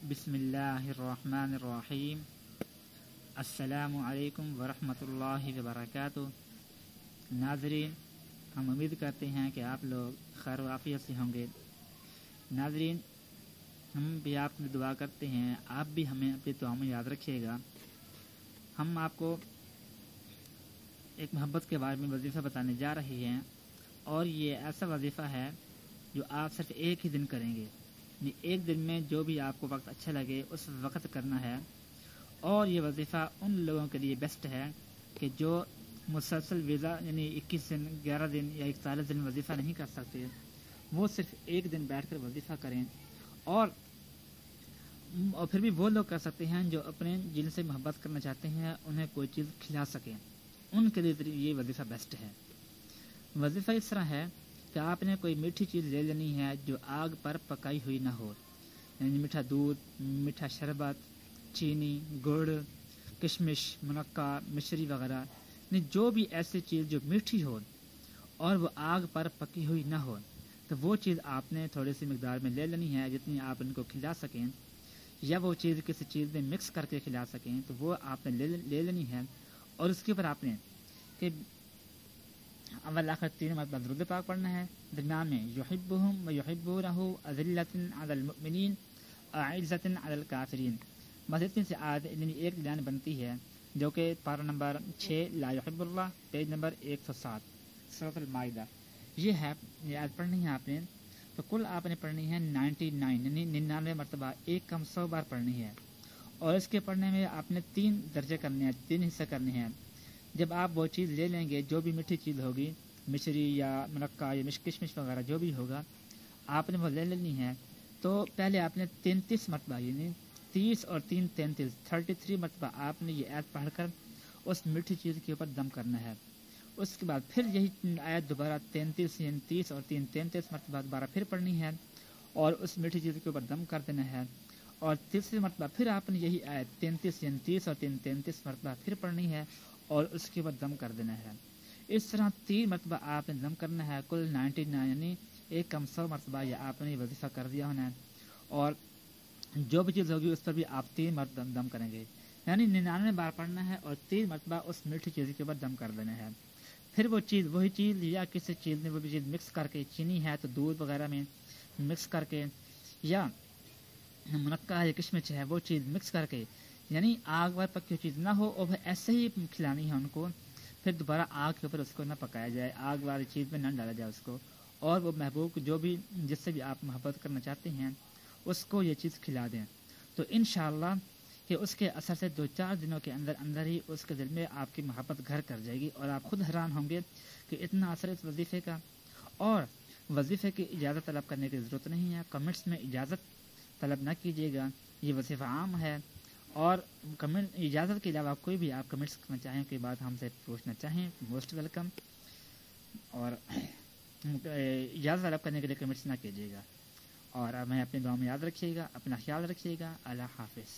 بسم اللہ الرحمن الرحیم۔ السلام علیکم ورحمۃ اللہ وبرکاتہ۔ ناظرین، ہم امید کرتے ہیں کہ آپ لوگ خیر و عافیت سے ہوں گے۔ ناظرین، ہم بھی آپ میں دعا کرتے ہیں، آپ بھی ہمیں اپنی دعاؤں میں یاد رکھیے گا۔ ہم آپ کو ایک محبت کے بارے میں وظیفہ بتانے جا رہے ہیں، اور یہ ایسا وظیفہ ہے جو آپ صرف ایک ہی دن کریں گے، یعنی ایک دن میں جو بھی آپ کو وقت اچھا لگے اس وقت کرنا ہے۔ اور یہ وظیفہ ان لوگوں کے لیے بیسٹ ہے کہ جو مسلسل ویزا یعنی 21 دن 11 دن یا 41 دن وظیفہ نہیں کر سکتے، وہ صرف ایک دن بیٹھ کر وظیفہ کریں۔ اور پھر بھی وہ لوگ کر سکتے ہیں جو اپنے جن سے محبت کرنا چاہتے ہیں، انہیں کوئی چیز کھلا سکیں، ان کے لیے یہ وظیفہ بیسٹ ہے۔ وظیفہ اس طرح ہے کہ آپ نے کوئی میٹھی چیز لے لینی ہے جو آگ پر پکائی ہوئی نہ ہو، یعنی میٹھا دودھ، میٹھا شربت، چینی، گڑ، کشمش، منقع، مشری وغیرہ، یعنی جو بھی ایسی چیز جو میٹھی ہو اور وہ آگ پر پکی ہوئی نہ ہو، تو وہ چیز آپ نے تھوڑی سی مقدار میں لے لینی ہے جتنی آپ ان کو کھلا سکیں، یا وہ چیز کسی چیز میں مکس کر کے کھلا سکیں تو وہ آپ نے لے لینی ہے۔ اور اس کے اوپر آپ نے کہ اول آخر 3 مرتبہ درود پاک پڑھنا ہے، درمیان میں یحبہم و یحبونہ، اذلۃ علی المؤمنین اعزۃ علی الکافرین، بس اتنی سی آیت یعنی ایک لائن بنتی ہے، جو کہ پارہ نمبر 6 لا یحب اللہ، پیج نمبر 107 سورۃ المائدہ۔ یہ ہے، یہ آیت پڑھنی ہے آپ نے، تو کل آپ نے پڑھنی ہے 99 یعنی 99 مرتبہ، ایک کم 100 بار پڑھنی ہے۔ اور اس کے پڑھنے میں آپ نے 3 درجے کرنے ہیں، 3 حصے کرنے ہیں۔ جب آپ وہ چیز لے لیں گے جو بھی میٹھی چیز ہوگی، مشری یا منقع یا کشمش وغیرہ جو بھی ہوگا، آپ نے وہ لے لینی ہے، تو پہلے آپ نے 33 مرتبہ یعنی 30 اور 3 33 مرتبہ آپ نے یہ آیت پڑھ کر اس میٹھی چیز کے اوپر دم کرنا ہے۔ اس کے بعد پھر یہی آیت دوبارہ 33 یعنی 30 اور 3 33 مرتبہ دوبارہ پھر پڑھنی ہے اور اس میٹھی چیز کے اوپر دم کر دینا ہے۔ اور تیسری مرتبہ پھر آپ نے یہی آیت 33 یعنی 30 اور 3 33 مرتبہ پھر پڑھنی ہے اور اس کے اوپر دم کر دینا ہے۔ اس طرح 3 مرتبہ آپ نے دم کرنا ہے، کل 99 یعنی ایک کم 100 مرتبہ یہ آپ نے وظیفہ کر دیا ہونا ہے۔ اور جو بھی چیز ہوگی اس پر بھی آپ 3 مرتبہ دم کریں گے، یعنی 99 بار پڑھنا ہے اور 3 مرتبہ اس میٹھی چیز کے اوپر دم کر دینا ہے۔ پھر وہ چیز وہی چیز یا کسی چیز میں وہ بھی چیز مکس کر کے، چینی ہے تو دودھ وغیرہ میں مکس کر کے، یا منقع یا کشمش ہے وہ چیز مکس کر کے، یعنی آگ پر پکی چیز نہ ہو اور ایسے ہی کھلانی ہے ان کو۔ پھر دوبارہ آگ کے اوپر اس کو نہ پکایا جائے، آگ والی چیز میں نہ ڈالا جائے اس کو، اور وہ محبوب جو بھی جس سے بھی آپ محبت کرنا چاہتے ہیں اس کو یہ چیز کھلا دیں، تو انشاءاللہ کہ اس کے اثر سے 2-4 دنوں کے اندر اندر ہی اس کے دل میں آپ کی محبت گھر کر جائے گی، اور آپ خود حیران ہوں گے کہ اتنا اثر اس وظیفے کا۔ اور وظیفے کی اجازت طلب کرنے کی ضرورت نہیں ہے، کمنٹس میں اجازت طلب نہ کیجیے گا، یہ وظیفہ عام ہے۔ اور اجازت کے علاوہ کوئی بھی آپ کمنٹس کرنا چاہیں، کوئی بات ہم سے پوچھنا چاہیں، موسٹ ویلکم۔ اور اجازت طلب کرنے کے لیے کمنٹس نہ کیجیے گا، اور ہمیں اپنی دعا میں یاد رکھیے گا، اپنا خیال رکھیے گا۔ اللہ حافظ۔